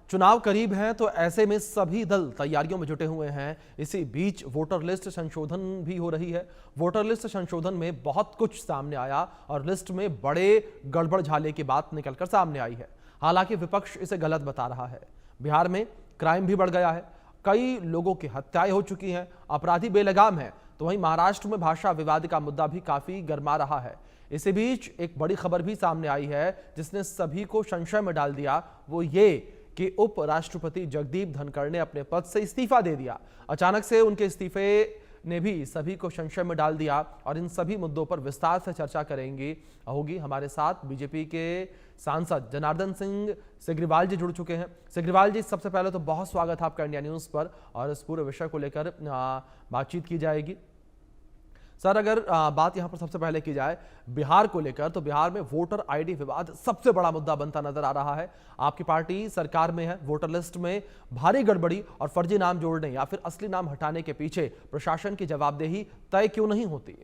चुनाव करीब हैं तो ऐसे में सभी दल तैयारियों में जुटे हुए हैं। इसी बीच वोटर लिस्ट संशोधन भी हो रही है। वोटर लिस्ट संशोधन में बहुत कुछ सामने आया और लिस्ट में बड़े गड़बड़ झाले की बात निकलकर सामने आई है। हालांकि विपक्ष इसे गलत बता रहा है। बिहार में क्राइम भी बढ़ गया है, कई लोगों की हत्याएं हो चुकी हैं, अपराधी बेलगाम है। तो वहीं महाराष्ट्र में भाषा विवाद का मुद्दा भी काफी गर्मा रहा है। इसी बीच एक बड़ी खबर भी सामने आई है जिसने सभी को संशय में डाल दिया। वो ये कि उपराष्ट्रपति जगदीप धनखड़ ने अपने पद से इस्तीफा दे दिया। अचानक से उनके इस्तीफे ने भी सभी को संशय में डाल दिया और इन सभी मुद्दों पर विस्तार से चर्चा होगी। हमारे साथ बीजेपी के सांसद जनार्दन सिंह सिग्रीवाल जी जुड़ चुके हैं। सिग्रीवाल जी, सबसे पहले तो बहुत स्वागत है आपका इंडिया न्यूज पर और इस पूरे विषय को लेकर बातचीत की जाएगी। सर, अगर बात यहां पर सबसे पहले की जाए बिहार को लेकर, तो बिहार में वोटर आईडी विवाद सबसे बड़ा मुद्दा बनता नजर आ रहा है। आपकी पार्टी सरकार में है। वोटर लिस्ट में भारी गड़बड़ी और फर्जी नाम जोड़ने या फिर असली नाम हटाने के पीछे प्रशासन की जवाबदेही तय क्यों नहीं होती?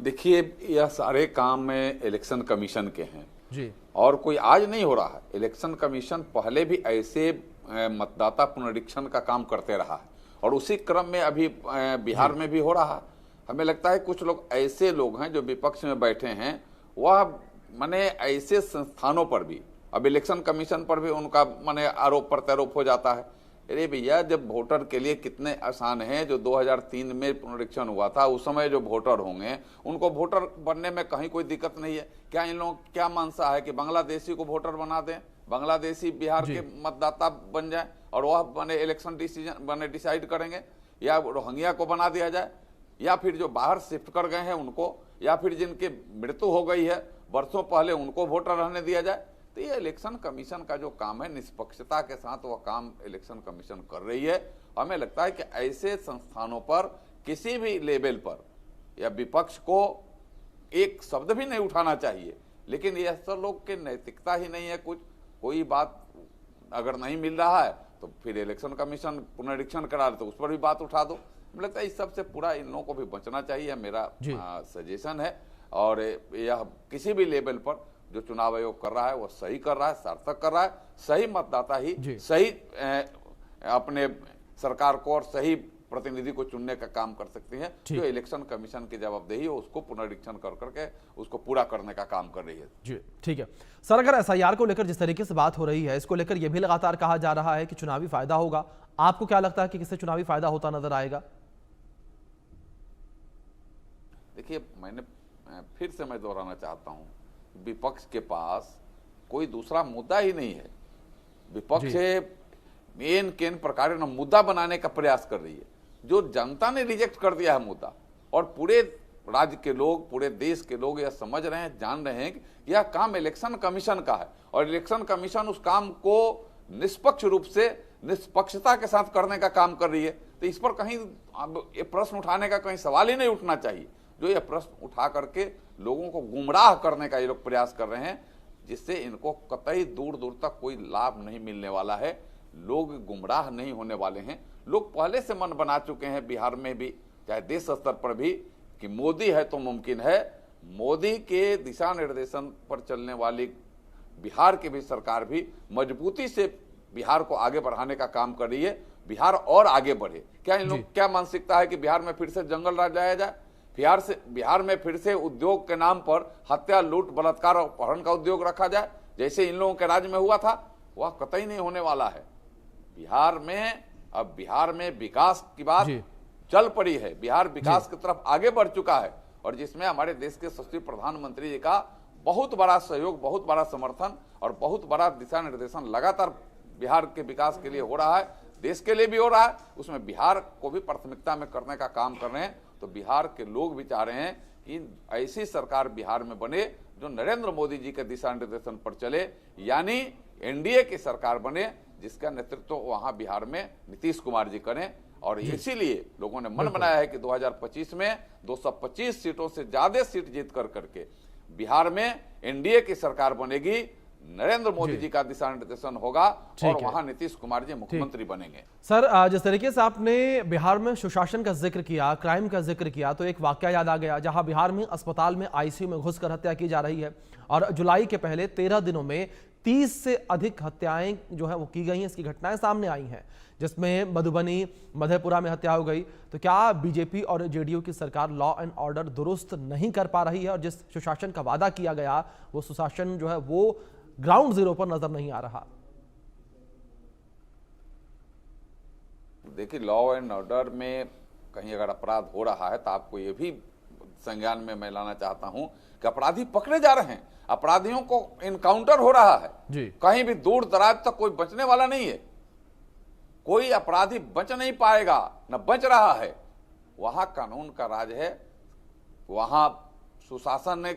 देखिए, यह सारे काम में इलेक्शन कमीशन के हैं जी, और कोई आज नहीं हो रहा है। इलेक्शन कमीशन पहले भी ऐसे मतदाता पुनरीक्षण का काम करते रहा है और उसी क्रम में अभी बिहार में भी हो रहा है। हमें लगता है कुछ लोग ऐसे लोग हैं जो विपक्ष में बैठे हैं, वह माने ऐसे संस्थानों पर भी, अब इलेक्शन कमीशन पर भी उनका माने आरोप प्रत्यारोप हो जाता है। अरे भैया, जब वोटर के लिए कितने आसान हैं, जो 2003 में पुनरीक्षण हुआ था उस समय जो वोटर होंगे उनको वोटर बनने में कहीं कोई दिक्कत नहीं है। क्या इन लोगों क्या मानसा है कि बांग्लादेशी को वोटर बना दें, बांग्लादेशी बिहार के मतदाता बन जाए और वह बने इलेक्शन डिसाइड करेंगे, या रोहिंग्या को बना दिया जाए, या फिर जो बाहर शिफ्ट कर गए हैं उनको, या फिर जिनकी मृत्यु हो गई है वर्षों पहले उनको वोटर रहने दिया जाए। तो ये इलेक्शन कमीशन का जो काम है, निष्पक्षता के साथ वह काम इलेक्शन कमीशन कर रही है। हमें लगता है कि ऐसे संस्थानों पर किसी भी लेवल पर या विपक्ष को एक शब्द भी नहीं उठाना चाहिए। लेकिन यह सब लोग की नैतिकता ही नहीं है। कोई बात अगर नहीं मिल रहा है तो फिर इलेक्शन कमीशन पुनरीक्षण करा रहे तो उस पर भी बात उठा दो। मुझे लगता है इस सबसे पूरा इन लोगों को भी बचना चाहिए, मेरा सजेशन है। और यह किसी भी लेवल पर जो चुनाव आयोग कर रहा है वो सही कर रहा है, सार्थक कर रहा है। सही मतदाता ही सही अपने सरकार को और सही प्रतिनिधि को चुनने का काम कर सकती है। जो इलेक्शन कमीशन की जवाबदेही है उसको पुनरीक्षण कर करके उसको पूरा करने का काम कर रही है। जी, ठीक है सर। अगर एसआईआर को लेकर जिस तरीके से बात हो रही है, इसको लेकर यह भी लगातार कहा जा रहा है कि चुनावी फायदा होगा। आपको क्या लगता है कि किससे चुनावी फायदा होता नजर आएगा? देखिए, फिर से मैं दोहराना चाहता हूं, विपक्ष के पास कोई दूसरा मुद्दा ही नहीं है। विपक्ष मेन केन प्रकार न मुद्दा बनाने का प्रयास कर रही है जो जनता ने रिजेक्ट कर दिया है मुद्दा। और पूरे राज्य के लोग, पूरे देश के लोग यह समझ रहे हैं, जान रहे हैं कि यह काम इलेक्शन कमीशन का है और इलेक्शन कमीशन उस काम को निष्पक्ष रूप से निष्पक्षता के साथ करने का काम कर रही है। तो इस पर कहीं अब ये प्रश्न उठाने का कहीं सवाल ही नहीं उठना चाहिए। जो ये प्रश्न उठा करके लोगों को गुमराह करने का ये लोग प्रयास कर रहे हैं, जिससे इनको कतई दूर दूर तक कोई लाभ नहीं मिलने वाला है। लोग गुमराह नहीं होने वाले हैं। लोग पहले से मन बना चुके हैं, बिहार में भी चाहे देश स्तर पर भी, कि मोदी है तो मुमकिन है। मोदी के दिशा निर्देशन पर चलने वाली बिहार की भी सरकार भी मजबूती से बिहार को आगे बढ़ाने का काम कर रही है। बिहार और आगे बढ़े। क्या इन लोग क्या मानसिकता है कि बिहार में फिर से जंगल राज लाया जाए? बिहार में फिर से उद्योग के नाम पर हत्या, लूट, बलात्कार और अपहरण का उद्योग रखा जाए जैसे इन लोगों के राज्य में हुआ था? वह कतई नहीं होने वाला है। बिहार में विकास की बात चल पड़ी है। बिहार विकास की तरफ आगे बढ़ चुका है और जिसमें हमारे देश के यशस्वी प्रधानमंत्री जी का बहुत बड़ा सहयोग, बहुत बड़ा समर्थन और बहुत बड़ा दिशा निर्देशन लगातार बिहार के विकास के लिए हो रहा है, देश के लिए भी हो रहा है। उसमें बिहार को भी प्राथमिकता में करने का काम कर रहे हैं। तो बिहार के लोग भी चाह रहे हैं कि ऐसी सरकार बिहार में बने जो नरेंद्र मोदी जी के दिशा निर्देशन पर चले, यानी एनडीए की सरकार बने जिसका नेतृत्व वहां बिहार में नीतीश कुमार जी करें। और इसीलिए लोगों ने मन बनाया है कि 2025 में 225 सीटों से ज्यादा सीट जीत करके बिहार में एनडीए की सरकार बनेगी, नरेंद्र मोदी जी का दिशा निर्देशन होगा और वहां नीतीश कुमार जी मुख्यमंत्री बनेंगे। सर, जिस तरीके से आपने बिहार में सुशासन का जिक्र किया, क्राइम का जिक्र किया, तो एक वाकया याद आ गया जहां बिहार में अस्पताल में आईसीयू में घुसकर हत्या की जा रही है और जुलाई के पहले 13 दिनों में 30 से अधिक हत्याएं जो है वो की गई हैं, इसकी घटनाएं सामने आई हैं, जिसमें मधुबनी, मधेपुरा में हत्या हो गई। तो क्या बीजेपी और जेडीयू की सरकार लॉ एंड ऑर्डर दुरुस्त नहीं कर पा रही है और जिस सुशासन का वादा किया गया वो सुशासन जो है वो ग्राउंड जीरो पर नजर नहीं आ रहा? देखिए, लॉ एंड ऑर्डर में कहीं अगर अपराध हो रहा है तो आपको ये भी संज्ञान में मैं लाना चाहता हूं कि अपराधी पकड़े जा रहे हैं, अपराधियों को इनकाउंटर हो रहा है जी। कहीं भी दूर दराज तक कोई बचने वाला नहीं है, कोई अपराधी बच नहीं पाएगा, न बच रहा है। वहां कानून का राज है, वहां सुशासन ने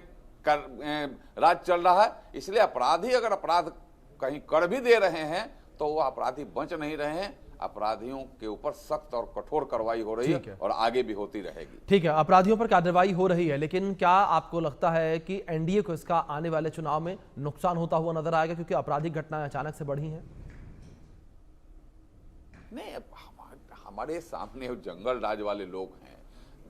राज चल रहा है, इसलिए अपराधी अगर अपराध कहीं कर भी दे रहे हैं तो वो अपराधी बच नहीं रहे हैं। अपराधियों के ऊपर सख्त और कठोर कार्रवाई हो रही है और आगे भी होती रहेगी। ठीक है, अपराधियों पर कार्रवाई हो रही है, लेकिन क्या आपको लगता है कि एनडीए को इसका आने वाले चुनाव में नुकसान होता हुआ नजर आएगा, क्योंकि आपराधिक घटनाएं अचानक से बढ़ी हैं? नहीं, हमारे सामने जंगल राज वाले लोग हैं,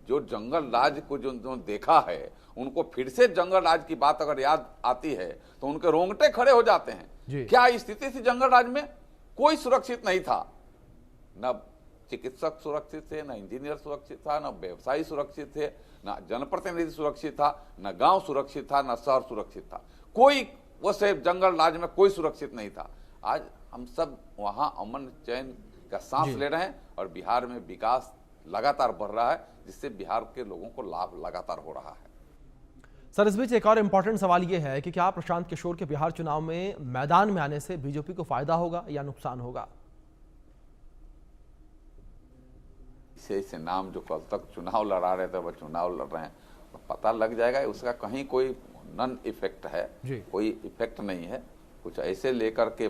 जो जंगल राज को जो देखा है, उनको फिर से जंगल राज की बात अगर याद आती है तो उनके रोंगटे खड़े हो जाते हैं। क्या स्थिति थी जंगल राज में? कोई सुरक्षित नहीं था, न चिकित्सक सुरक्षित थे, न इंजीनियर सुरक्षित था, न व्यवसायी सुरक्षित थे, न जनप्रतिनिधि सुरक्षित था, न गांव सुरक्षित था, न शहर सुरक्षित था। कोई वैसे जंगल राज में कोई सुरक्षित नहीं था। आज हम सब वहां अमन चैन का सांस ले रहे हैं और बिहार में विकास लगातार बढ़ रहा है, जिससे बिहार के लोगों को लाभ लगातार हो रहा है। सर, इस बीच एक और इंपॉर्टेंट सवाल यह है कि क्या प्रशांत किशोर के बिहार चुनाव में मैदान में आने से बीजेपी को फायदा होगा या नुकसान होगा? ऐसे नाम जो कल तक चुनाव लड़ा रहे थे वह चुनाव लड़ रहे हैं, तो पता लग जाएगा उसका कहीं कोई नन इफेक्ट है, कोई इफेक्ट नहीं है। कुछ ऐसे लेकर के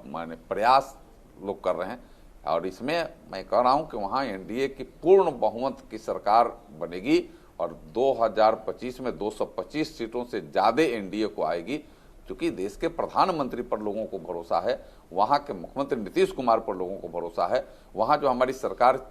माने प्रयास लोग कर रहे हैं और इसमें मैं कह रहा हूं कि वहां एनडीए की पूर्ण बहुमत की सरकार बनेगी और 2025 में 225 सीटों से ज्यादा एनडीए को आएगी। क्योंकि देश के प्रधानमंत्री पर लोगों को भरोसा है, वहां के मुख्यमंत्री नीतीश कुमार पर लोगों को भरोसा है, वहां जो हमारी सरकार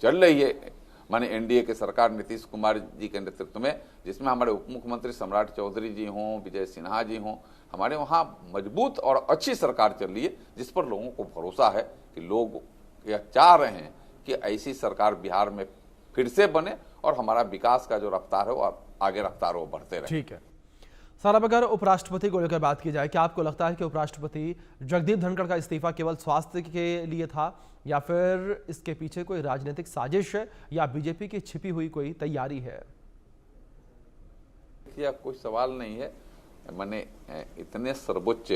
चल रही है माने एनडीए की सरकार नीतीश कुमार जी के नेतृत्व में, जिसमें हमारे उप मुख्यमंत्री सम्राट चौधरी जी हों, विजय सिन्हा जी हों, हमारे वहाँ मजबूत और अच्छी सरकार चल रही है, जिस पर लोगों को भरोसा है कि लोग यह चाह रहे हैं कि ऐसी सरकार बिहार में फिर से बने और हमारा विकास का जो रफ्तार है वो आगे रफ्तार वो बढ़ते रहे। ठीक है सर, अब अगर उपराष्ट्रपति को लेकर बात की जाए, क्या आपको लगता है कि उपराष्ट्रपति जगदीप धनखड़ का इस्तीफा केवल स्वास्थ्य के लिए था या फिर इसके पीछे कोई राजनीतिक साजिश है या बीजेपी की छिपी हुई कोई तैयारी है? यह कोई सवाल नहीं है। मैंने इतने सर्वोच्च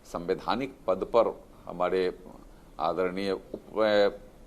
संवैधानिक पद पर हमारे आदरणीय उप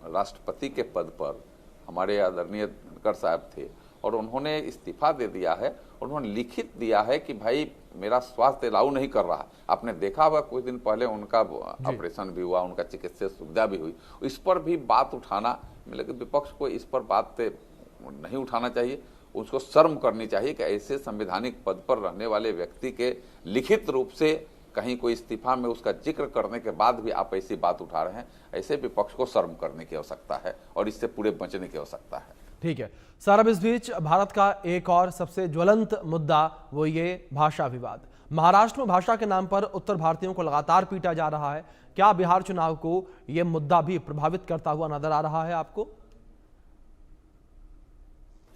राष्ट्रपति के पद पर हमारे आदरणीय धनखड़ साहब थे और उन्होंने इस्तीफा दे दिया है। उन्होंने लिखित दिया है कि भाई मेरा स्वास्थ्य अलाउ नहीं कर रहा। आपने देखा होगा कुछ दिन पहले उनका ऑपरेशन भी हुआ, उनका चिकित्सा सुविधा भी हुई, इस पर भी बात उठाना, मतलब विपक्ष को इस पर बात नहीं उठाना चाहिए। उसको शर्म करनी चाहिए कि ऐसे संवैधानिक पद पर रहने वाले व्यक्ति के लिखित रूप से कहीं कोई इस्तीफा में उसका जिक्र करने के बाद भी आप ऐसी बात उठा रहे हैं। ऐसे विपक्ष को शर्म करने की आवश्यकता है और इससे पूरे बचने की आवश्यकता है। ठीक है सर, अब इस बीच भारत का एक और सबसे ज्वलंत मुद्दा वो ये भाषा विवाद। महाराष्ट्र में भाषा के नाम पर उत्तर भारतीयों को लगातार पीटा जा रहा है। क्या बिहार चुनाव को यह मुद्दा भी प्रभावित करता हुआ नजर आ रहा है आपको?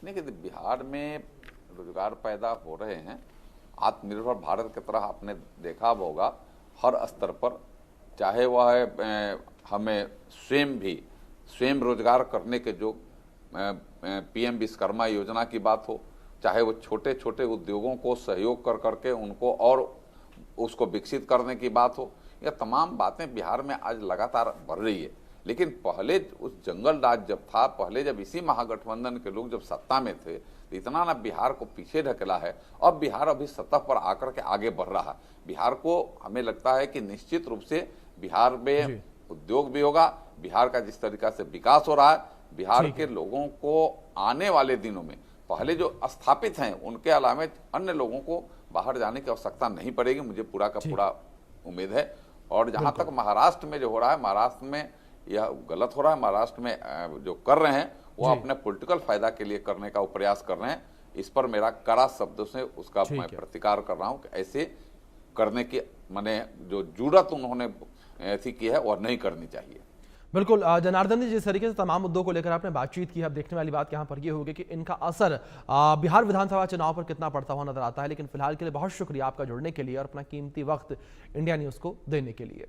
नहीं कि बिहार में रोजगार पैदा हो रहे हैं, आत्मनिर्भर भारत की तरह आपने देखा होगा हर स्तर पर, चाहे वह हमें स्वयं रोजगार करने के जो पीएम विश्वकर्मा योजना की बात हो, चाहे वो छोटे छोटे उद्योगों को सहयोग कर करके उनको और उसको विकसित करने की बात हो, यह तमाम बातें बिहार में आज लगातार बढ़ रही है। लेकिन पहले उस जंगल राज जब था, पहले जब इसी महागठबंधन के लोग जब सत्ता में थे, इतना ना बिहार को पीछे ढकेला है। अब बिहार अभी सत्ता पर आकर के आगे बढ़ रहा है। बिहार को हमें लगता है कि निश्चित रूप से बिहार में उद्योग भी होगा। बिहार का जिस तरीका से विकास हो रहा है, बिहार के लोगों को आने वाले दिनों में पहले जो स्थापित हैं उनके अलावा अन्य लोगों को बाहर जाने की आवश्यकता नहीं पड़ेगी, मुझे पूरा का पूरा उम्मीद है। और जहां तक महाराष्ट्र में जो हो रहा है, महाराष्ट्र में यह गलत हो रहा है। महाराष्ट्र में जो कर रहे हैं वो अपने पॉलिटिकल फायदा के लिए करने का वो प्रयास कर रहे हैं। इस पर मेरा कड़ा शब्दों से उसका मैं प्रतिकार कर रहा हूं कि ऐसे करने की माने जो जुड़त उन्होंने ऐसी की है वह नहीं करनी चाहिए। बिल्कुल जनार्दन जी, जिस तरीके से तमाम मुद्दों को लेकर आपने बातचीत की, अब देखने वाली बात यहाँ पर ये होगी कि इनका असर बिहार विधानसभा चुनाव पर कितना पड़ता हुआ नजर आता है। लेकिन फिलहाल के लिए बहुत शुक्रिया आपका जुड़ने के लिए और अपना कीमती वक्त इंडिया न्यूज़ को देने के लिए।